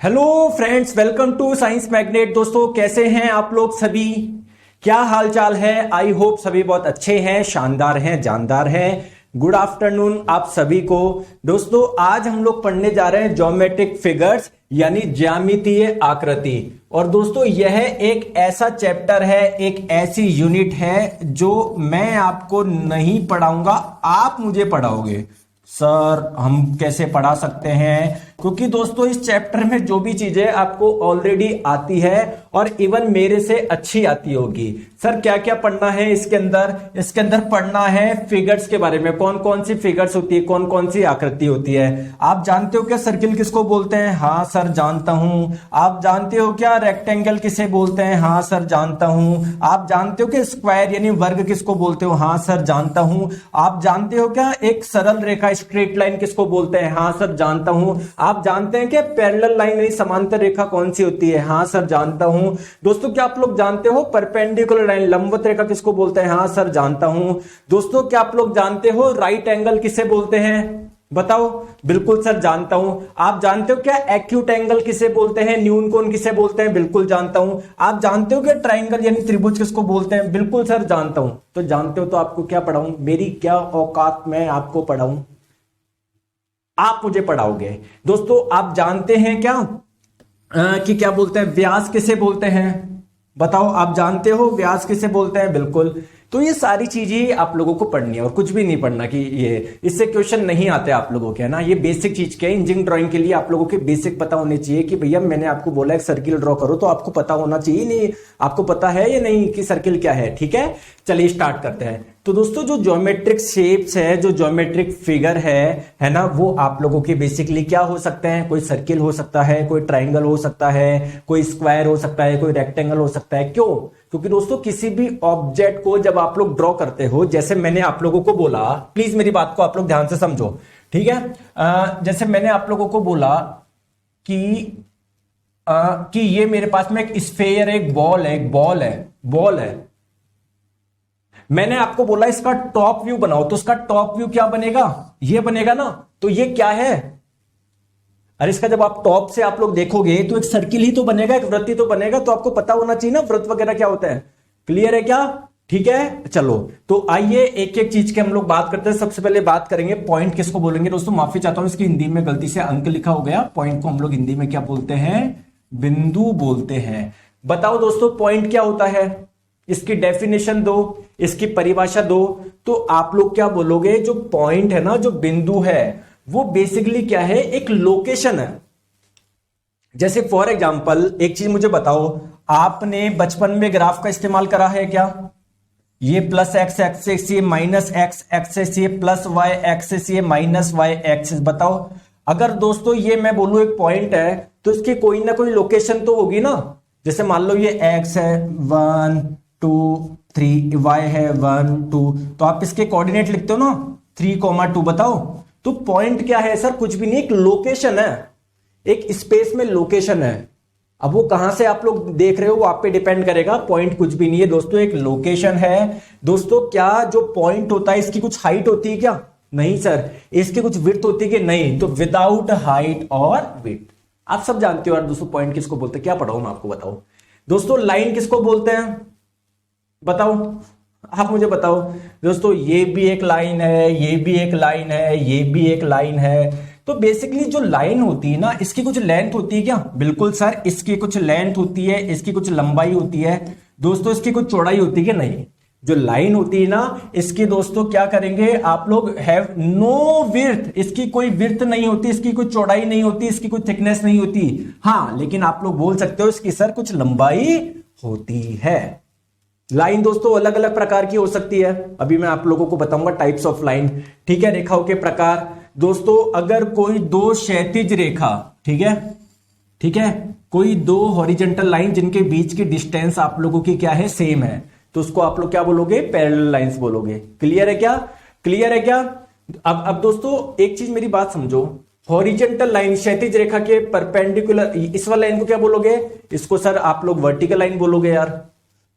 Hello friends, welcome to science magnet. दोस्तों, कैसे हैं आप लोग सभी? क्या हाल चाल है? आई होप सभी बहुत अच्छे हैं, शानदार हैं, जानदार हैं। गुड आफ्टरनून आप सभी को। दोस्तों, आज हम लोग पढ़ने जा रहे हैं ज्योमेट्रिक फिगर्स यानी ज्यामितीय आकृति। और दोस्तों, यह एक ऐसा चैप्टर है, एक ऐसी यूनिट है जो मैं आपको नहीं पढ़ाऊंगा, आप मुझे पढ़ाओगे। सर, हम कैसे पढ़ा सकते हैं? क्योंकि दोस्तों, इस चैप्टर में जो भी चीजें आपको ऑलरेडी आती है और इवन मेरे से अच्छी आती होगी। सर, क्या क्या पढ़ना है इसके अंदर? इसके अंदर पढ़ना है फिगर्स के बारे में। कौन कौन सी फिगर्स होती है, कौन कौन सी आकृति होती है। आप जानते हो क्या सर्किल किसको बोलते हैं? हाँ सर, जानता हूं। आप जानते हो क्या रेक्टेंगल किसे बोलते हैं? हाँ सर, जानता हूं। आप जानते हो कि स्क्वायर यानी वर्ग किसको बोलते हो? हाँ सर, जानता हूं। आप जानते हो क्या एक सरल रेखा स्ट्रेट लाइन किसको बोलते हैं? हाँ सर, जानता हूं। आप जानते हैं कि पैरेलल लाइन यानी समांतर रेखा कौन सी होती है? हाँ सर, जानता हूं। दोस्तों, क्या आप लोग जानते हो परपेंडिकुलर लाइन लंबवत रेखा किसको बोलते हैं? हाँ सर, जानता हूं। दोस्तों, क्या आप लोग जानते हो राइट एंगल किसे बोलते हैं? बताओ। बिल्कुल सर, जानता हूं। आप जानते हो क्या एक्यूट एंगल किसे बोलते हैं? न्यून कोण किसे बोलते हैं? बिल्कुल जानता हूं। आप जानते हो क्या ट्राइंगल यानी त्रिभुज किसको बोलते हैं? बिल्कुल सर, जानता हूं। तो जानते हो तो आपको क्या पढ़ाऊं? मेरी क्या औकात में आपको पढ़ाऊं? आप मुझे पढ़ाओगे। दोस्तों, आप जानते हैं क्या कि क्या बोलते हैं व्यास किसे बोलते हैं? बताओ, आप जानते हो व्यास किसे बोलते हैं? बिल्कुल। तो ये सारी चीजें आप लोगों को पढ़नी है और कुछ भी नहीं पढ़ना कि ये इससे क्वेश्चन नहीं आते आप लोगों के, है ना। ये बेसिक चीज के इंजीनियरिंग ड्राइंग के लिए आप लोगों के बेसिक पता होने चाहिए कि भैया मैंने आपको बोला एक सर्किल ड्रॉ करो तो आपको पता होना चाहिए। नहीं, आपको पता है या नहीं कि सर्किल क्या है? ठीक है, चलिए स्टार्ट करते हैं। तो दोस्तों, जो ज्योमेट्रिक शेप्स है, जो ज्योमेट्रिक फिगर है ना, वो आप लोगों के बेसिकली क्या हो सकते हैं? कोई सर्किल हो सकता है, कोई ट्राइंगल हो सकता है, कोई स्क्वायर हो सकता है, कोई रेक्टेंगल हो सकता है। क्यों? क्योंकि दोस्तों, किसी भी ऑब्जेक्ट को जब आप लोग ड्रॉ करते हो, जैसे मैंने आप लोगों को बोला, प्लीज मेरी बात को आप लोग ध्यान से समझो, ठीक है। जैसे मैंने आप लोगों को बोला कि ये मेरे पास में एक स्फेयर, एक बॉल है। मैंने आपको बोला इसका टॉप व्यू बनाओ, तो इसका टॉप व्यू क्या बनेगा? ये बनेगा ना। तो ये क्या है? अरे, इसका जब आप टॉप से आप लोग देखोगे तो एक सर्किल ही तो बनेगा, एक वृत्त ही तो बनेगा। तो आपको पता होना चाहिए ना वृत्त वगैरह क्या होता है। क्लियर है क्या? ठीक है, चलो तो आइए एक एक चीज के हम लोग बात करते हैं। सबसे पहले बात करेंगे पॉइंट किसको बोलेंगे। दोस्तों, माफी चाहता हूं, इसकी हिंदी में गलती से अंक लिखा हो गया। पॉइंट को हम लोग हिंदी में क्या बोलते हैं? बिंदु बोलते हैं। बताओ दोस्तों, पॉइंट क्या होता है? इसकी डेफिनेशन दो, इसकी परिभाषा दो। तो आप लोग क्या बोलोगे? जो पॉइंट है ना, जो बिंदु है, वो बेसिकली क्या है? एक लोकेशन है। जैसे फॉर एग्जांपल एक चीज मुझे बताओ, आपने बचपन में ग्राफ का इस्तेमाल करा है क्या? ये प्लस एक्स एक्सिस, ये माइनस एक्स एक्सिस, ये प्लस वाई एक्सिस, ये माइनस वाई एक्सिस। बताओ, अगर दोस्तों ये मैं बोलूं एक पॉइंट है तो इसकी कोई ना कोई लोकेशन तो होगी ना। जैसे मान लो ये एक्स है 1 2 3, वाई है 1 2, तो आप इसके कोऑर्डिनेट लिखते हो ना 3,2। बताओ, तो पॉइंट क्या है सर? कुछ भी नहीं, एक लोकेशन है, एक स्पेस में लोकेशन है। अब वो कहां से आप लोग देख रहे हो वो आप पे डिपेंड करेगा। पॉइंट कुछ भी नहीं है दोस्तों, एक लोकेशन है। दोस्तों, क्या जो पॉइंट होता है इसकी कुछ हाइट होती है क्या? नहीं सर। इसकी कुछ विड्थ होती है कि नहीं? तो विदाउट हाइट और विड्थ। आप सब जानते हो यार दोस्तों, पॉइंट किसको बोलते हैं? क्या पढ़ाऊं मैं आपको? बताओ दोस्तों, लाइन किसको बोलते हैं? बताओ, आप मुझे बताओ। दोस्तों, ये भी एक लाइन है, ये भी एक लाइन है, ये भी एक लाइन है। तो बेसिकली जो लाइन होती है ना, इसकी कुछ लेंथ होती है क्या? बिल्कुल सर, इसकी कुछ लेंथ होती है, इसकी कुछ लंबाई होती है। दोस्तों, इसकी कुछ चौड़ाई होती है क्या? नहीं। जो लाइन होती है ना, इसकी दोस्तों क्या करेंगे आप लोग? Have no width. इसकी कोई विड्थ नहीं होती, इसकी कोई चौड़ाई नहीं होती, इसकी कोई थिकनेस नहीं होती। हाँ, लेकिन आप लोग बोल सकते हो इसकी सर कुछ लंबाई होती है। लाइन दोस्तों अलग अलग प्रकार की हो सकती है। अभी मैं आप लोगों को बताऊंगा टाइप्स ऑफ लाइन, ठीक है, रेखाओं के प्रकार। दोस्तों, अगर कोई दो क्षैतिज रेखा, ठीक है, कोई दो हॉरिजॉन्टल लाइन जिनके बीच की डिस्टेंस आप लोगों की क्या है? सेम है, तो उसको आप लोग क्या बोलोगे? पैरेलल लाइंस बोलोगे। क्लियर है क्या? क्लियर है क्या? अब दोस्तों एक चीज मेरी बात समझो, हॉरिजॉन्टल लाइन क्षैतिज रेखा के परपेंडिकुलर, इस वाला लाइन को क्या बोलोगे? इसको सर आप लोग वर्टिकल लाइन बोलोगे यार।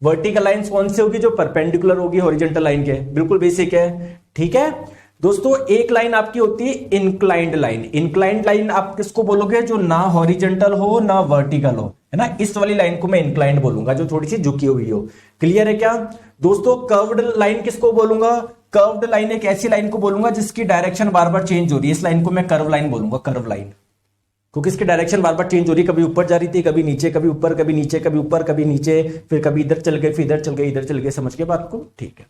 वर्टिकल लाइन कौन सी होगी? जो परपेंडिकुलर होगी हॉरिजॉन्टल लाइन के। बिल्कुल बेसिक है, ठीक है। दोस्तों एक लाइन आपकी होती है इंक्लाइंड लाइन। इंक्लाइंड लाइन आप किसको बोलोगे? जो ना हॉरिजेंटल हो ना वर्टिकल हो, है ना, इस वाली लाइन को मैं इंक्लाइंड बोलूंगा, जो थोड़ी सी झुकी हुई हो। क्लियर है क्या दोस्तों? कर्व्ड लाइन किसको बोलूंगा? कर्व्ड लाइन एक ऐसी लाइन को बोलूंगा जिसकी डायरेक्शन बार बार चेंज हो रही है, इस लाइन को मैं कर्व लाइन बोलूंगा, कर्व लाइन, क्योंकि इसकी डायरेक्शन बार बार चेंज हो रही है, कभी ऊपर जा रही थी, कभी नीचे, कभी ऊपर, कभी नीचे, कभी ऊपर, कभी नीचे, फिर कभी इधर चल गए, फिर इधर चल गए, इधर चल गए। समझ के बात को? ठीक है।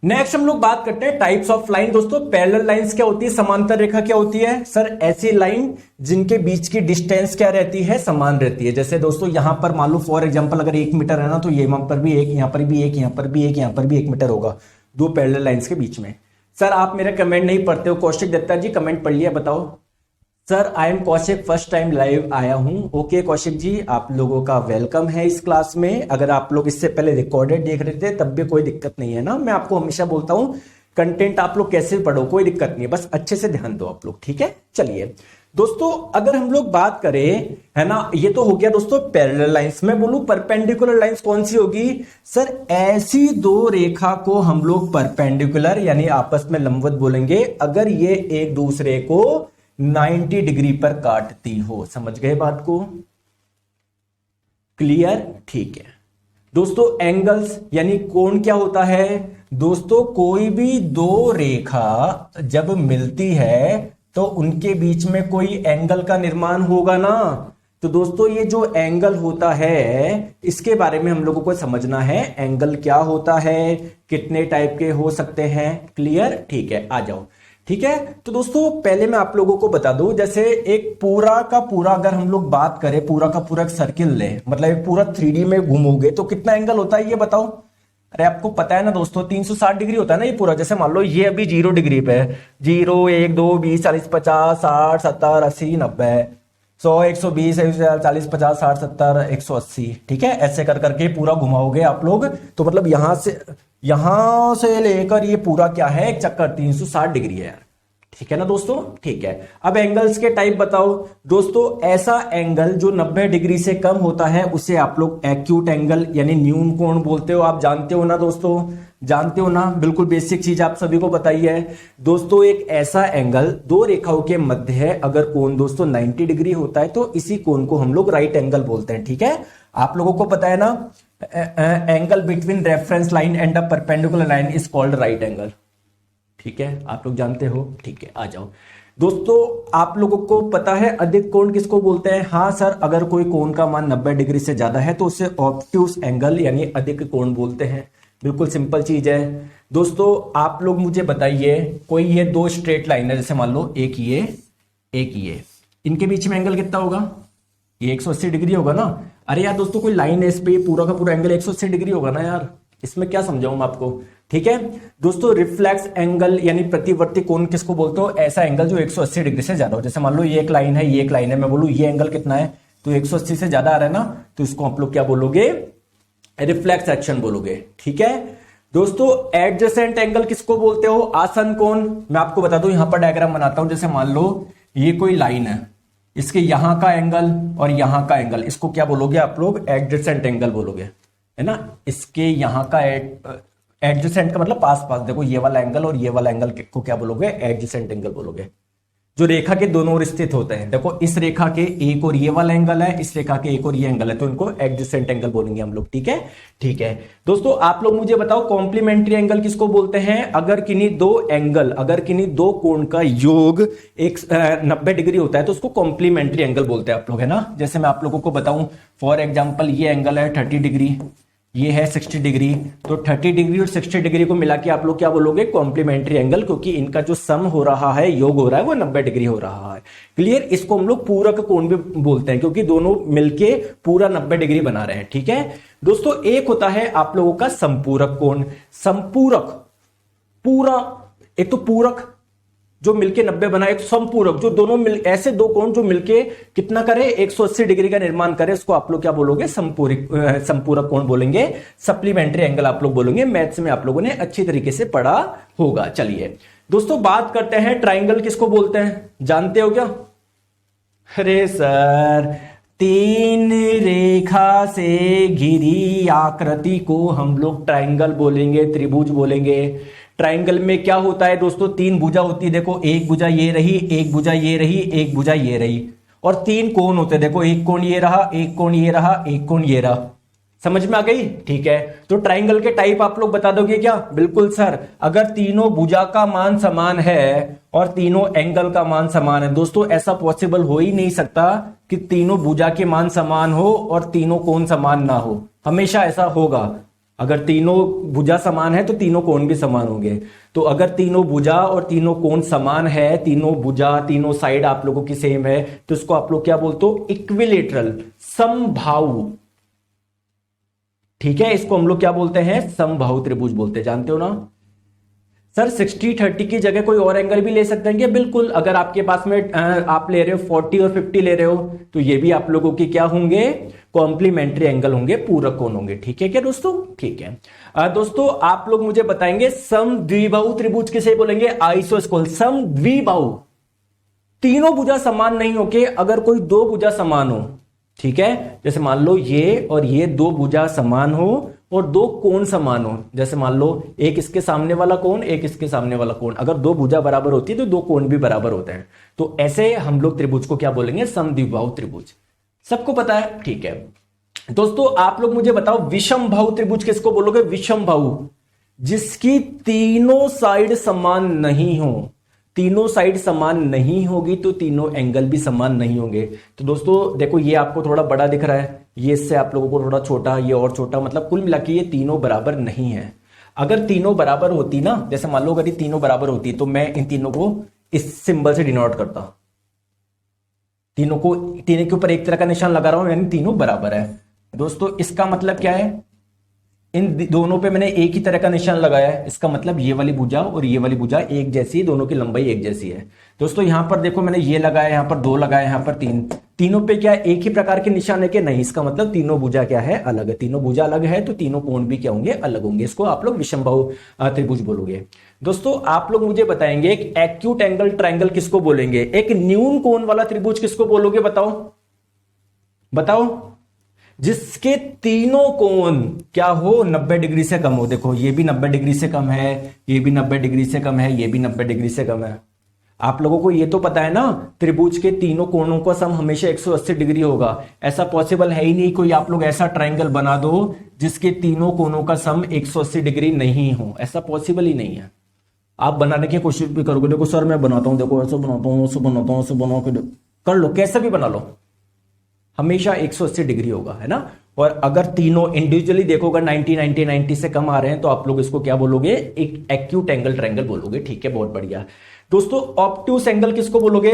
नेक्स्ट हम लोग बात करते हैं टाइप्स ऑफ लाइन। दोस्तों पैरेलल लाइंस क्या होती है? समांतर रेखा क्या होती है? सर ऐसी लाइन जिनके बीच की डिस्टेंस क्या रहती है? समान रहती है। जैसे दोस्तों यहां पर मान लो फॉर एग्जांपल अगर 1 मीटर है ना, तो यहां पर भी एक, यहां पर भी एक, यहां पर भी एक, यहां पर भी 1 मीटर होगा, दो पैरेलल लाइंस के बीच में। सर आप मेरा कमेंट नहीं पढ़ते हो, कौशिक दत्ता जी कमेंट पढ़ लिया, बताओ। Sir I am Kaushik, first time live आया हूं। ओके कौशिक जी, आप लोगों का वेलकम है इस क्लास में। अगर आप लोग इससे पहले रिकॉर्डेड देख रहे थे तब भी कोई दिक्कत नहीं है ना, मैं आपको हमेशा बोलता हूं कंटेंट आप लोग कैसे पढ़ो, कोई दिक्कत नहीं है, बस अच्छे से ध्यान दो आप लोग, ठीक है। चलिए दोस्तों अगर हम लोग बात करें, है ना, ये तो हो गया दोस्तों पैरेलल लाइंस। मैं बोलूं परपेंडिकुलर लाइंस कौन सी होगी? सर ऐसी दो रेखा को हम लोग परपेंडिकुलर यानी आपस में लंबवत बोलेंगे अगर ये एक दूसरे को 90 डिग्री पर काटती हो। समझ गए बात को? क्लियर? ठीक है दोस्तों। एंगल्स यानी कोण क्या होता है? दोस्तों कोई भी दो रेखा जब मिलती है तो उनके बीच में कोई एंगल का निर्माण होगा ना। तो दोस्तों ये जो एंगल होता है इसके बारे में हम लोगों को समझना है। एंगल क्या होता है, कितने टाइप के हो सकते हैं। क्लियर? ठीक है, आ जाओ। ठीक है, तो दोस्तों पहले मैं आप लोगों को बता दूं, जैसे एक पूरा का पूरा अगर हम लोग बात करें, पूरा का पूरा एक सर्किल ले, मतलब एक पूरा 3D में घूमोगे तो कितना एंगल होता है ये बताओ। अरे आपको पता है ना दोस्तों 360 डिग्री होता है ना ये पूरा। जैसे मान लो ये अभी 0 डिग्री पे है, 0 1 2 20 40 50 60 70 80 90 100 120 40 50 60 70 180। ठीक है, ऐसे कर करके पूरा घुमाओगे आप लोग तो मतलब यहां से लेकर ये पूरा क्या है, एक चक्कर 360 डिग्री है यार। ठीक है ना दोस्तों? ठीक है। अब एंगल्स के टाइप बताओ दोस्तों। ऐसा एंगल जो 90 डिग्री से कम होता है उसे आप लोग एक्यूट एंगल यानी न्यून कोण बोलते हो। आप जानते हो ना दोस्तों? जानते हो ना? बिल्कुल बेसिक चीज आप सभी को बताई है दोस्तों। एक ऐसा एंगल दो रेखाओं के मध्य है, अगर कोण दोस्तों 90 डिग्री होता है तो इसी कोण को हम लोग राइट एंगल बोलते हैं। ठीक है, आप लोगों को पता है ना, angle between reference line and a perpendicular line is called right angle. ठीक है, आप लोग जानते हो। ठीक है, आ जाओ दोस्तों। आप लोगों को पता है अधिक कोण किसको बोलते हैं? हाँ सर, अगर कोई कोण का मान 90 डिग्री से ज्यादा है तो उसे ऑब्ट्यूस एंगल यानी अधिक कोण बोलते हैं। बिल्कुल सिंपल चीज है दोस्तों। आप लोग मुझे बताइए, कोई ये दो स्ट्रेट लाइन है, जैसे मान लो एक ये, इनके बीच में एंगल कितना होगा? ये 180 डिग्री होगा ना। अरे यार दोस्तों कोई लाइन है इस पे, पूरा का पूरा एंगल 180 डिग्री होगा ना यार, इसमें क्या समझाऊं मैं आपको। ठीक है दोस्तों, रिफ्लेक्स एंगल यानी प्रतिवर्ती कोण किसको बोलते हो? ऐसा एंगल जो 180 डिग्री से ज्यादा हो। जैसे मान लो ये एक लाइन है, ये एक लाइन है, मैं बोलूं ये एंगल कितना है तो 180 से ज्यादा आ रहा है ना, तो इसको आप लोग क्या बोलोगे? रिफ्लेक्स एक्शन बोलोगे। ठीक है दोस्तों। एडजेसेंट एंगल किसको बोलते हो? आसन कोण। मैं आपको बता दूं, यहां पर डायग्राम बनाता हूं। जैसे मान लो ये कोई लाइन है, इसके यहां का एंगल और यहां का एंगल, इसको क्या बोलोगे आप लोग? एडजेसेंट एंगल बोलोगे, है ना। इसके यहां का एडजेसेंट का मतलब पास पास। देखो ये वाला एंगल और ये वाला एंगल को क्या बोलोगे? एडजेसेंट एंगल बोलोगे, जो रेखा के दोनों ओर स्थित होते हैं। देखो इस रेखा के एक और ये वाला एंगल है, इस रेखा के एक और ये एंगल है, तो इनको एडजेसेंट एंगल बोलेंगे हम लोग। ठीक है, ठीक है दोस्तों। आप लोग मुझे बताओ कॉम्प्लीमेंट्री एंगल किसको बोलते हैं? अगर किन्हीं दो कोण का योग 90 डिग्री होता है तो उसको कॉम्प्लीमेंट्री एंगल बोलते हैं आप लोग, है ना। जैसे मैं आप लोगों को बताऊं, फॉर एग्जाम्पल ये एंगल है 30 डिग्री, ये है 60 डिग्री, तो 30 डिग्री और 60 डिग्री को मिला के आप लोग क्या बोलोगे? कॉम्प्लीमेंट्री एंगल, क्योंकि इनका जो सम हो रहा है, योग हो रहा है, वो 90 डिग्री हो रहा है। क्लियर? इसको हम लोग पूरक कोण भी बोलते हैं क्योंकि दोनों मिलके पूरा 90 डिग्री बना रहे हैं। ठीक है दोस्तों। एक होता है आप लोगों का संपूरक कोण। संपूरक पूरा, एक तो पूरक जो मिलके 90 बनाए, एक संपूरक जो दोनों ऐसे दो कोण जो मिलके कितना करे? 180 डिग्री का निर्माण करे, उसको आप लोग क्या बोलोगे? संपूरक कोण बोलेंगे। सप्लीमेंट्री एंगल आप लोग बोलेंगे। मैथ्स में आप लोगों ने अच्छी तरीके से पढ़ा होगा। चलिए दोस्तों बात करते हैं ट्राइंगल किसको बोलते हैं, जानते हो क्या? अरे सर, 3 रेखा से घिरी आकृति को हम लोग ट्राइंगल बोलेंगे, त्रिभुज बोलेंगे। ट्राइंगल में क्या होता है दोस्तों, तीन भुजा होती है। देखो एक भुजा ये रही, एक भुजा ये रही, एक भुजा ये रही, और तीन कोण होते हैं। देखो एक कोण ये रहा, एक कोण ये रहा, एक कोण ये रहा। समझ में आ गई? ठीक है, तो ट्राइंगल के टाइप आप लोग बता दोगे क्या? बिल्कुल सर, अगर तीनों भुजा का मान समान है और तीनों एंगल का मान समान है। दोस्तों ऐसा पॉसिबल हो ही नहीं सकता कि तीनों भुजा के मान समान हो और तीनों कोण समान ना हो। हमेशा ऐसा होगा, अगर तीनों भुजा समान है तो तीनों कोण भी समान होंगे। तो अगर तीनों भुजा और तीनों कोण समान है, तीनों भुजा तीनों साइड आप लोगों की सेम है, तो इसको आप लोग क्या बोलते हो? इक्विलेटरल, समबाहु। ठीक है, इसको हम लोग क्या बोलते हैं? समबाहु त्रिभुज बोलते हैं। जानते हो ना सर, 60-30 की जगह कोई और एंगल भी ले सकते हैं क्या? बिल्कुल, अगर आपके पास में आप ले रहे हो 40 और 50 ले रहे हो, तो ये भी आप लोगों की क्या होंगे? कॉम्प्लीमेंट्री एंगल होंगे, पूरक कोण होंगे। ठीक है क्या दोस्तों? ठीक है। दोस्तों आप लोग मुझे बताएंगे समद्विबाहु त्रिभुज किसे बोलेंगे? आइसोस्केल। समद्विबाहु, तीनों भुजा समान नहीं होके अगर कोई दो भुजा समान हो, ठीक है, जैसे मान लो ये और ये दो भुजा समान हो और दो कोण समान हो, जैसे मान लो एक इसके सामने वाला कोण, एक इसके सामने वाला कोण, अगर दो भुजा बराबर होती है तो दो कोण भी बराबर होते हैं। तो ऐसे हम लोग त्रिभुज को क्या बोलेंगे? समद्विबाहु त्रिभुज। सबको पता है? ठीक है दोस्तों, आप लोग मुझे बताओ विषमबाहु त्रिभुज किसको बोलोगे? विषमबाहु, जिसकी तीनों साइड समान नहीं हो। तीनों साइड समान नहीं होगी तो तीनों एंगल भी समान नहीं होंगे। तो दोस्तों देखो, ये आपको थोड़ा बड़ा दिख रहा है, ये इससे आप लोगों को थोड़ा छोटा, ये और छोटा, मतलब कुल मिला के ये तीनों बराबर नहीं है। अगर तीनों बराबर होती ना, जैसे मान लो अगर ये तीनों बराबर होती तो मैं इन तीनों को इस सिंबल से डिनोट करता। तीनों के ऊपर एक तरह का निशान लगा रहा हूं, यानी तीनों बराबर है। दोस्तों इसका मतलब क्या है? इन दोनों पे मैंने एक ही तरह का निशान लगाया है, इसका मतलब ये वाली भुजा और ये वाली भुजा एक जैसी है, दोनों की लंबाई एक जैसी है। दोस्तों यहां पर देखो, मैंने ये लगाया, यहां पर दो लगाया, यहां पर तीन, तीनों पे क्या एक ही प्रकार के निशान है कि नहीं? इसका मतलब तीनों भुजा क्या है? अलग है। तीनों भुजा अलग है तो तीनों कोण भी क्या होंगे? अलग होंगे। इसको आप लोग विषमबाहु त्रिभुज बोलोगे। दोस्तों आप लोग मुझे बताएंगे एक एक्यूट एंगल ट्राइंगल किसको बोलेंगे? एक न्यून कोण वाला त्रिभुज किसको बोलोगे? बताओ बताओ। जिसके तीनों कोण क्या हो? 90 डिग्री से कम हो। देखो ये भी 90 डिग्री से कम है, ये भी 90 डिग्री से कम है, ये भी 90 डिग्री से कम है। आप लोगों को ये तो पता है ना, त्रिभुज के तीनों कोणों का सम हमेशा 180 डिग्री होगा। ऐसा पॉसिबल है ही नहीं कोई आप लोग ऐसा ट्राइंगल बना दो जिसके तीनों कोणों का सम 180 डिग्री नहीं हो। ऐसा पॉसिबल ही नहीं है। आप बनाने की कोशिश भी करोगे, देखो सर मैं बनाता हूं, देखो ऐसा बनाता हूं, ऐसा बनाता हूं, ऐसा बना के कर लो, कैसा भी बना लो, हमेशा 180 डिग्री होगा, है ना। और अगर तीनों इंडिविजुअली देखोगे 90 90 90 से कम आ रहे हैं तो आप लोग इसको क्या बोलोगे? एक एक्यूट एंगल ट्रायंगल बोलोगे। ठीक है, बहुत बढ़िया। दोस्तों ऑब्ट्यूस एंगल किसको बोलोगे?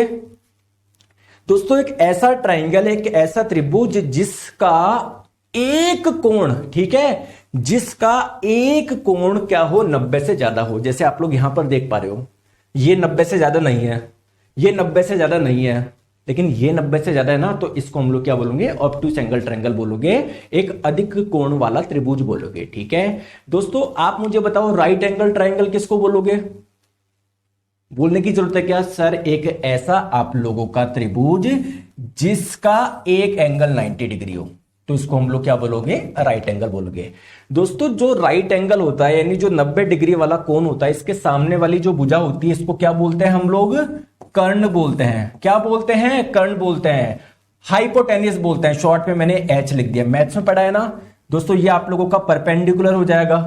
दोस्तों एक ऐसा ट्रायंगल, एक ऐसा त्रिभुज जिसका एक कोण, ठीक है, जिसका एक कोण क्या हो? 90 से ज्यादा हो। जैसे आप लोग यहां पर देख पा रहे हो, ये 90 से ज्यादा नहीं है, ये 90 से ज्यादा नहीं है, लेकिन ये 90 से ज्यादा है ना, तो इसको हम लोग क्या बोलोगे? ऑब्ट्यूस एंगल ट्रायंगल बोलोगे, एक अधिक कोण वाला त्रिभुज बोलोगे। ठीक है दोस्तों, आप मुझे बताओ राइट एंगल ट्रायंगल किसको बोलोगे? बोलने की जरूरत है क्या? सर एक ऐसा आप लोगों का त्रिभुज जिसका एक एंगल 90 डिग्री हो, तो इसको हम लोग क्या बोलोगे? राइट एंगल बोलोगे। दोस्तों जो राइट एंगल होता है, यानी जो 90 डिग्री वाला कोण होता है, इसके सामने वाली जो भुजा होती है, इसको क्या बोलते हैं हम लोग? कर्ण बोलते हैं। क्या बोलते हैं? कर्ण बोलते हैं, हाइपोटेन्यूस बोलते हैं। शॉर्ट में मैंने एच लिख दिया, मैथ्स में पढ़ा है ना दोस्तों। ये आप लोगों का परपेंडिकुलर हो जाएगा,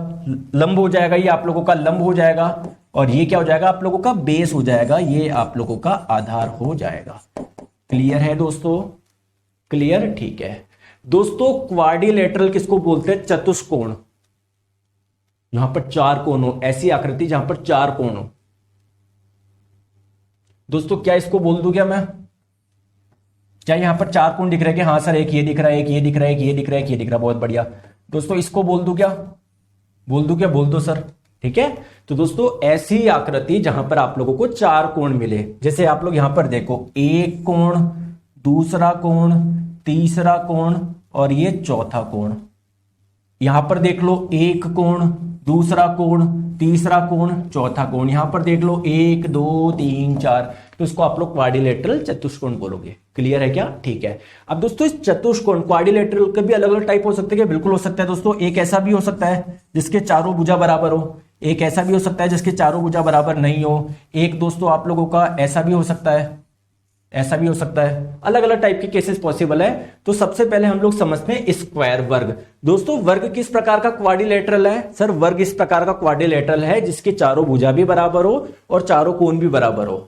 लंब हो जाएगा, ये आप लोगों का लंब हो जाएगा, और ये क्या हो जाएगा? आप लोगों का बेस हो जाएगा, ये आप लोगों का आधार हो जाएगा। क्लियर है दोस्तों? क्लियर, ठीक है दोस्तों। क्वाड्रिलेटरल किसको बोलते हैं? चतुष्कोण। यहां पर चार कोण हो, ऐसी आकृति जहां पर चार कोण हो। दोस्तों क्या इसको बोल दूं क्या मैं? क्या यहां पर चार कोण दिख रहे हैं कि हाँ सर, एक ये दिख रहा है, एक ये दिख रहा है, एक ये दिख रहा है, एक ये दिख रहा है, बहुत बढ़िया। दोस्तों इसको बोल दूं क्या? बोल दूं क्या? बोल दो सर। ठीक है, तो दोस्तों ऐसी आकृति जहां पर आप लोगों को चार कोण मिले, जैसे आप लोग यहां पर देखो, एक कोण, दूसरा कोण, तीसरा कोण और ये चौथा कोण। यहां पर देख लो, एक कोण, दूसरा कोण, तीसरा कोण, चौथा कोण। यहां पर देख लो 1 2 3 4, तो इसको आप लोग क्वाड्रिलेटरल चतुष्कोण बोलोगे। क्लियर है क्या? ठीक है। अब दोस्तों इस चतुष्कोण क्वाड्रिलेटरल के भी अलग अलग टाइप हो सकते हैं, बिल्कुल हो सकता है दोस्तों। एक ऐसा भी हो सकता है जिसके चारों भुजा बराबर हो, एक ऐसा भी हो सकता है जिसके चारों भुजा बराबर नहीं हो, एक दोस्तों आप लोगों का ऐसा भी हो सकता है, ऐसा भी हो सकता है, अलग अलग टाइप के केसेस पॉसिबल है। तो सबसे पहले हम लोग समझते हैं स्क्वायर वर्ग। दोस्तों वर्ग किस प्रकार का क्वाड्रिलेटरल है? सर वर्ग इस प्रकार का क्वाड्रिलेटरल है जिसके चारों भुजा भी बराबर हो और चारों कोण भी बराबर हो।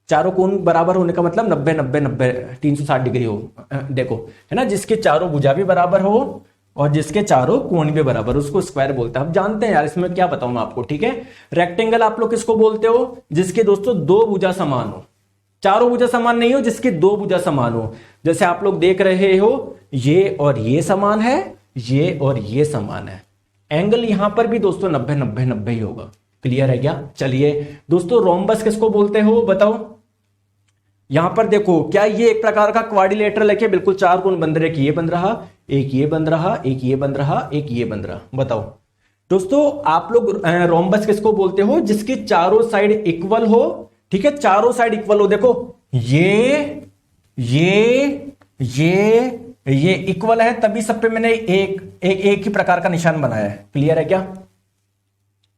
चारों कोण बराबर होने का मतलब 90 90 90 360 डिग्री हो, देखो है ना, जिसके चारों भुजा भी बराबर हो और जिसके चारों कोण भी बराबर, उसको स्क्वायर बोलते हैं। हम जानते हैं यार, इसमें क्या बताऊं मैं आपको, ठीक है। रेक्टेंगल आप लोग किसको बोलते हो? जिसके दोस्तों दो भुजा समान हो, चारों भुजा समान नहीं हो, जिसकी दो भुजा समान हो। जैसे आप लोग देख रहे हो ये और ये समान है, ये और ये समान है। एंगल यहां पर भी दोस्तों 90 90 90 ही होगा। क्लियर है क्या? चलिए दोस्तों रोम्बस किसको बोलते हो बताओ? यहां पर देखो, क्या ये एक प्रकार का क्वाड्रिलेटरल है? बिल्कुल चार कोण बन रहे, ये बन रहा, एक ये बन रहा, एक ये बन रहा, एक ये बन रहा। बताओ दोस्तों आप लोग रोम्बस किसको बोलते हो? जिसकी चारों साइड इक्वल हो, ठीक है, चारों साइड इक्वल हो। देखो ये इक्वल है, तभी सब पे मैंने एक ही प्रकार का निशान बनाया है। क्लियर है क्या?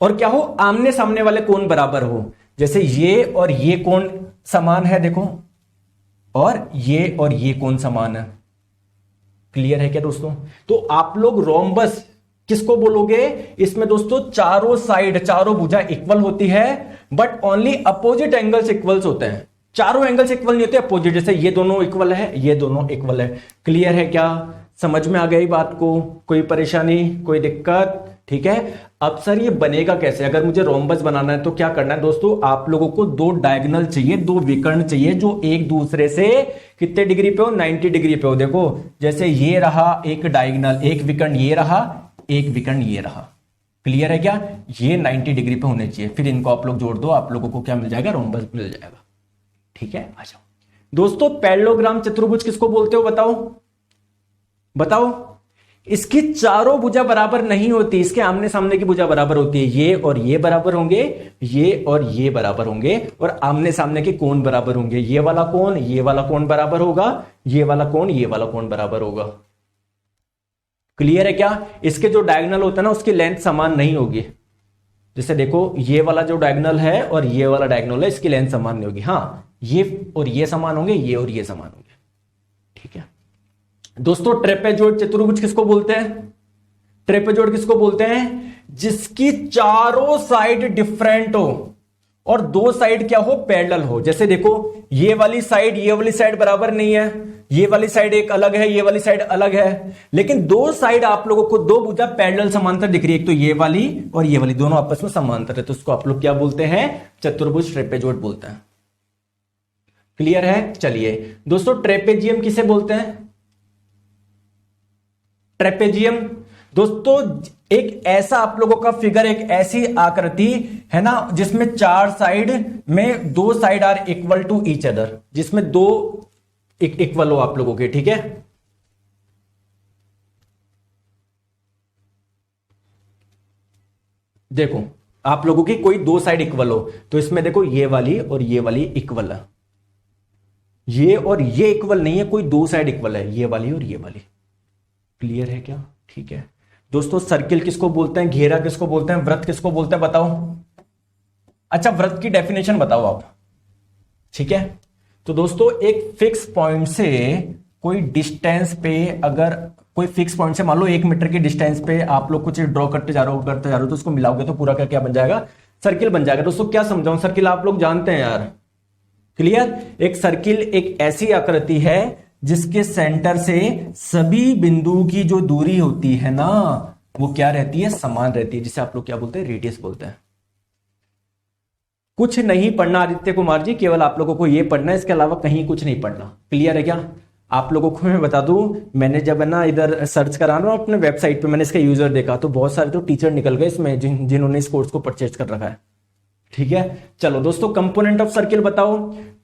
और क्या हो, आमने सामने वाले कोण बराबर हो। जैसे ये और ये कोण समान है देखो, और ये कोण समान है। क्लियर है क्या दोस्तों? तो आप लोग रोम्बस किसको बोलोगे? इसमें दोस्तों चारों साइड, चारों भुजा इक्वल होती है, but only opposite angles equals होते हैं। चारों एंगल्स इक्वल नहीं होते, अपोजिट। जैसे ये दोनों इक्वल है, ये दोनों इक्वल है। क्लियर है क्या? समझ में आ गई बात को? कोई परेशानी, कोई दिक्कत? ठीक है। अब सर ये बनेगा कैसे? अगर मुझे रोम्बस बनाना है तो क्या करना है दोस्तों? आप लोगों को दो डायगोनल चाहिए, दो विकर्ण चाहिए जो एक दूसरे से कितने डिग्री पे हो? 90 डिग्री पे हो। देखो जैसे ये रहा एक डायगोनल, एक विकर्ण ये रहा, एक विकर्ण ये रहा। क्लियर है क्या? ये 90 डिग्री पे होने चाहिए। फिर इनको आप लोग जोड़ दो, आप लोगों को क्या मिल जाएगा? रोम्बस मिल जाएगा। ठीक है, आ जाओ दोस्तों। पैरेललोग्राम चतुर्भुज किसको बोलते हो बताओ? बताओ। इसकी चारों भुजा बराबर नहीं होती, इसके आमने सामने की भुजा बराबर होती है। ये और ये बराबर होंगे, ये और ये बराबर होंगे, और आमने सामने के कोण बराबर होंगे। ये वाला कोण, ये वाला कोण बराबर होगा, ये वाला कोण, ये वाला कोण बराबर होगा। क्लियर है क्या? इसके जो डायगोनल होता है ना, उसकी लेंथ समान नहीं होगी। जैसे देखो ये वाला जो डायगोनल है और ये वाला डायगोनल है, इसकी लेंथ समान नहीं होगी। हाँ, ये और ये समान होंगे, ये और ये समान होंगे। ठीक है दोस्तों। ट्रेपेजॉइड चतुर्भुज किसको बोलते हैं? ट्रेपेजॉइड किसको बोलते हैं? जिसकी चारों साइड डिफरेंट हो और दो साइड क्या हो? पैरेलल हो। जैसे देखो ये वाली साइड बराबर नहीं है, ये वाली साइड एक अलग है, ये वाली साइड अलग है, लेकिन दो साइड आप लोगों को दो भुजा पैरेलल समांतर दिख रही है। एक तो ये वाली और ये वाली, दोनों आपस में समांतर है, तो उसको आप लोग क्या बोलते हैं? चतुर्भुज ट्रेपेजॉइड बोलते हैं। क्लियर है? चलिए दोस्तों, ट्रेपेजियम किसे बोलते हैं? ट्रेपेजियम दोस्तों एक ऐसा आप लोगों का फिगर, एक ऐसी आकृति है ना, जिसमें चार साइड में दो side are equal to each other, जिसमें दो इक्वल हो आप लोगों के। ठीक है, देखो आप लोगों की कोई दो साइड इक्वल हो, तो इसमें देखो ये वाली और ये वाली इक्वल है, ये और ये इक्वल नहीं है, कोई दो साइड इक्वल है, ये वाली और ये वाली। क्लियर है क्या? ठीक है दोस्तों। सर्किल किसको बोलते हैं? घेरा किसको बोलते हैं? वृत्त किसको बोलते हैं बताओ? अच्छा, वृत्त की डेफिनेशन बताओ आप। ठीक है, तो दोस्तों एक फिक्स पॉइंट से कोई डिस्टेंस पे, अगर कोई फिक्स पॉइंट से मान लो 1 मीटर की डिस्टेंस पे आप लोग कुछ ड्रॉ करते जा रहे हो, तो उसको मिलाओगे तो पूरा क्या बन जाएगा? सर्किल बन जाएगा। दोस्तों क्या समझाऊं? सर्किल आप लोग जानते हैं यार। क्लियर? एक सर्किल एक ऐसी आकृति है जिसके सेंटर से सभी बिंदु की जो दूरी होती है ना, वो क्या रहती है? समान रहती है, जिसे आप लोग क्या बोलते हैं? रेडियस बोलते हैं। कुछ नहीं पढ़ना आदित्य कुमार जी, केवल आप लोगों को यह पढ़ना है, इसके अलावा कहीं कुछ नहीं पढ़ना। क्लियर है क्या? आप लोगों को मैं बता दूं, मैंने जब है ना इधर सर्च करा ना अपने वेबसाइट पे, मैंने इसका यूजर देखा तो बहुत सारे तो टीचर निकल गए इसमें जिन्होंने इस कोर्स को परचेज कर रखा है। ठीक है, चलो दोस्तों, कंपोनेंट ऑफ सर्किल बताओ।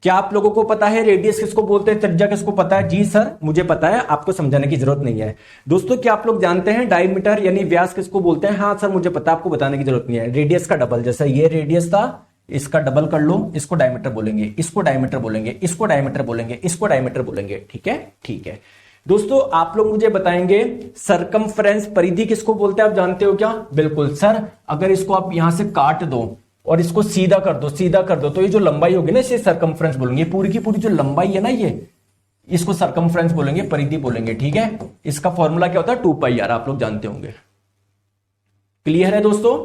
क्या आप लोगों को पता है रेडियस किसको बोलते हैं? त्रिज्या किसको पता है? जी सर मुझे पता है, आपको समझाने की जरूरत नहीं है। दोस्तों क्या आप लोग जानते हैं डायमीटर यानी व्यास किसको बोलते हैं? हाँ सर मुझे पता है, आपको बताने की जरूरत नहीं है। रेडियस का डबल, जैसा ये रेडियस था, इसका डबल कर लो, इसको डायमीटर बोलेंगे, इसको डायमीटर बोलेंगे, इसको डायमीटर बोलेंगे, इसको डायमीटर बोलेंगे। ठीक है, ठीक है। दोस्तों आप लोग मुझे बताएंगे सरकमफ्रेंस परिधि किसको बोलते हैं, आप जानते हो क्या? बिल्कुल सर, अगर इसको आप यहां से काट दो और इसको सीधा कर दो, सीधा कर दो, तो ये जो लंबाई होगी ना इसे सरकमफ्रेंस बोलेंगे। पूरी की पूरी जो लंबाई है ना ये, इसको सरकमफ्रेंस बोलेंगे, परिधि बोलेंगे। ठीक है, इसका फॉर्मूला क्या होता है? 2 पाई आर, आप लोग जानते होंगे। क्लियर है दोस्तों?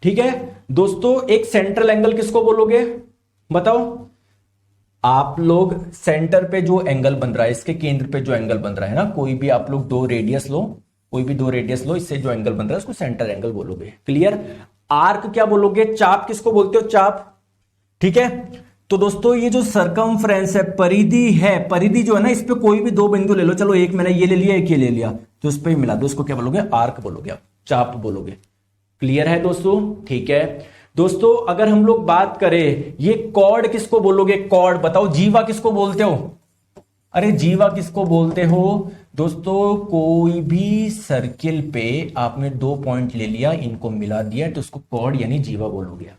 ठीक है दोस्तों, एक सेंट्रल एंगल किसको बोलोगे बताओ? आप लोग सेंटर पे जो एंगल बन रहा है, इसके केंद्र पे जो एंगल बन रहा है ना, कोई भी आप लोग 2 रेडियस लो, कोई भी 2 रेडियस लो, इससे जो एंगल बन रहा है उसको सेंटर एंगल बोलोगे। क्लियर? आर्क क्या बोलोगे? चाप किसको बोलते हो? चाप। ठीक है, तो दोस्तों ये जो सरकमफ्रेंस है, परिधि है, परिधि जो है ना, इस पे कोई भी 2 बिंदु ले लो, चलो एक मैंने ये ले लिया, एक ये ले लिया, तो इस पे ही मिला दो, इसको क्या बोलोगे? आर्क बोलोगे, आप चाप बोलोगे। क्लियर है दोस्तों? ठीक है दोस्तों, अगर हम लोग बात करें, ये कॉर्ड किसको बोलोगे? कॉर्ड बताओ। जीवा किसको बोलते हो? अरे जीवा किसको बोलते हो दोस्तों? कोई भी सर्किल पे आपने 2 पॉइंट ले लिया, इनको मिला दिया, तो उसको कॉर्ड यानी जीवा बोलोगे।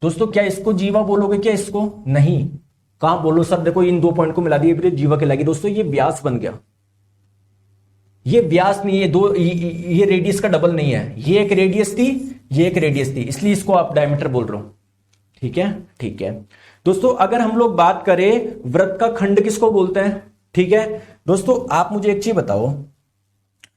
दोस्तों क्या इसको जीवा बोलोगे? क्या इसको नहीं? कहां बोलो सर, देखो इन 2 पॉइंट को मिला दिया, फिर जीवा कहलाएगी। दोस्तों ये व्यास बन गया, ये व्यास नहीं है, ये रेडियस का डबल नहीं है, ये एक रेडियस थी, ये एक रेडियस थी, इसलिए इसको आप डायमीटर बोल रहे हो। ठीक है, ठीक है दोस्तों, अगर हम लोग बात करें वृत्त का खंड किसको बोलते हैं? ठीक है दोस्तों, आप मुझे एक चीज बताओ,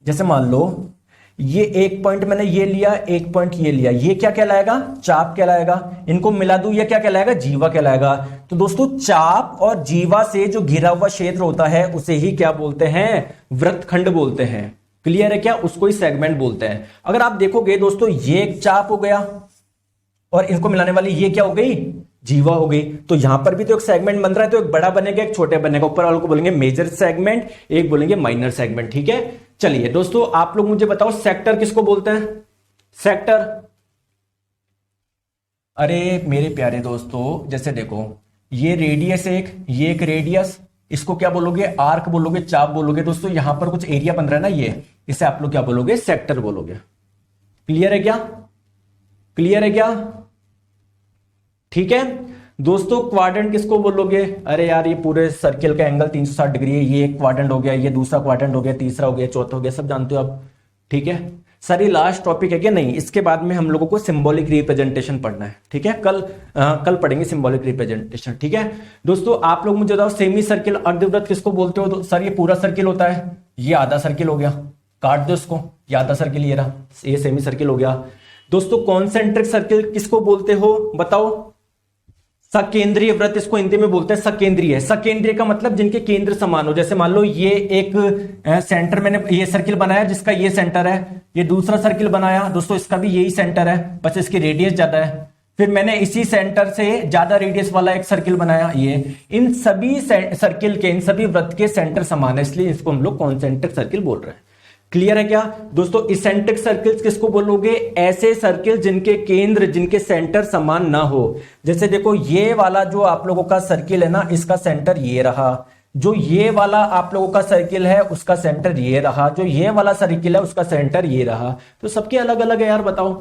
जैसे मान लो ये एक पॉइंट मैंने ये लिया, एक पॉइंट ये लिया, ये क्या कहलाएगा? चाप कहलाएगा। इनको मिला दूं, ये क्या कहलाएगा? जीवा कहलाएगा। तो दोस्तों चाप और जीवा से जो घिरा हुआ क्षेत्र होता है उसे ही क्या बोलते हैं? वृत्तखंड बोलते हैं। क्लियर है क्या? उसको ही सेगमेंट बोलते हैं। अगर आप देखोगे दोस्तों, ये एक चाप हो गया और इनको मिलाने वाली ये क्या हो गई? जीवा हो गई। तो यहां पर भी तो एक सेगमेंट बन रहा है, तो एक बड़ा बनेगा, एक छोटे बनेगा। ऊपर वालों को बोलेंगे मेजर सेगमेंट, एक बोलेंगे माइनर सेगमेंट। ठीक है, चलिए दोस्तों आप लोग मुझे बताओ सेक्टर किसको बोलते हैं? सेक्टर। अरे मेरे प्यारे दोस्तों, जैसे देखो ये रेडियस एक, ये एक रेडियस, इसको क्या बोलोगे? आर्क बोलोगे, चाप बोलोगे। दोस्तों यहां पर कुछ एरिया बन रहा है ना, ये, इसे आप लोग क्या बोलोगे? सेक्टर बोलोगे। क्लियर है क्या? क्लियर है क्या? ठीक है दोस्तों, क्वाड्रेंट किसको बोलोगे? अरे यार ये पूरे सर्किल का एंगल 360 डिग्री है, ये एक क्वाड्रेंट हो गया, ये दूसरा क्वाड्रेंट हो गया, तीसरा हो गया, चौथा हो गया, सब जानते हो आप। ठीक है सर, ये लास्ट टॉपिक है क्या? नहीं, इसके बाद में हम लोगों को सिंबॉलिक रिप्रेजेंटेशन पढ़ना है। ठीक है, कल पढ़ेंगे सिंबॉलिक रिप्रेजेंटेशन। ठीक है दोस्तों, आप लोग मुझे बताओ सेमी सर्किल अर्धवृत्त किसको बोलते हो? तो सर ये पूरा सर्किल होता है, ये आधा सर्किल हो गया, काट दो इसको, ये आधा सर्किल ये रहा, ये सेमी सर्किल हो गया। दोस्तों कॉन्सेंट्रिक सर्किल किसको बोलते हो बताओ? सकेंद्रीय वृत्त इसको हिंदी में बोलते हैं सकेंद्रीय। सकेंद्रीय का मतलब जिनके केंद्र समान हो। जैसे मान लो ये एक सेंटर, मैंने ये सर्किल बनाया जिसका ये सेंटर है, ये दूसरा सर्किल बनाया दोस्तों, इसका भी यही सेंटर है, बस इसकी रेडियस ज्यादा है। फिर मैंने इसी सेंटर से ज्यादा रेडियस वाला एक सर्किल बनाया, ये, इन सभी सर्किल के, इन सभी वृत्त के सेंटर समान है, इसलिए इसको हम लोग कॉन्सेंट्रिक सर्किल बोल रहे हैं। क्लियर है क्या दोस्तों? इसेंट्रिक सर्किल्स किसको बोलोगे? ऐसे सर्किल जिनके केंद्र, जिनके सेंटर समान ना हो। जैसे देखो ये वाला जो आप लोगों का सर्किल है ना, इसका सेंटर ये रहा, जो ये वाला आप लोगों का सर्किल है उसका सेंटर ये रहा, जो ये वाला सर्किल है उसका सेंटर ये रहा, तो सबके अलग अलग है यार, बताओ।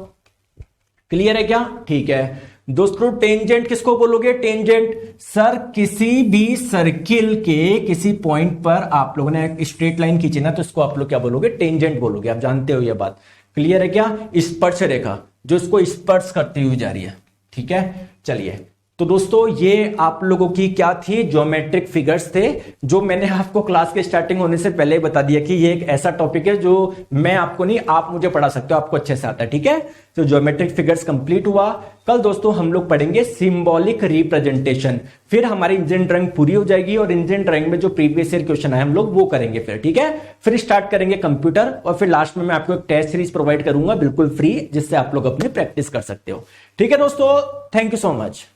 क्लियर है क्या? ठीक है दोस्तों, टेंजेंट किसको बोलोगे? टेंजेंट सर किसी भी सर्किल के किसी पॉइंट पर आप लोगों ने एक स्ट्रेट लाइन खींची ना, तो इसको आप लोग क्या बोलोगे? टेंजेंट बोलोगे। आप जानते हो ये बात। क्लियर है क्या? स्पर्श रेखा जो इसको स्पर्श करती हुई जा रही है। ठीक है, चलिए तो दोस्तों ये आप लोगों की क्या थी? ज्योमेट्रिक फिगर्स थे, जो मैंने आपको क्लास के स्टार्टिंग होने से पहले बता दिया कि ये एक ऐसा टॉपिक है जो मैं आपको नहीं, आप मुझे पढ़ा सकते हो, आपको अच्छे से आता है। ठीक है, तो ज्योमेट्रिक फिगर्स कंप्लीट हुआ। कल दोस्तों हम लोग पढ़ेंगे सिंबॉलिक रिप्रेजेंटेशन, फिर हमारी इंजीनियरिंग ड्राइंग पूरी हो जाएगी और इंजीनियरिंग ड्राइंग में जो प्रीवियस ईयर क्वेश्चन है हम लोग वो करेंगे फिर। ठीक है, फिर स्टार्ट करेंगे कंप्यूटर, और फिर लास्ट में मैं आपको एक टेस्ट सीरीज प्रोवाइड करूंगा बिल्कुल फ्री, जिससे आप लोग अपनी प्रैक्टिस कर सकते हो। ठीक है दोस्तों, थैंक यू सो मच।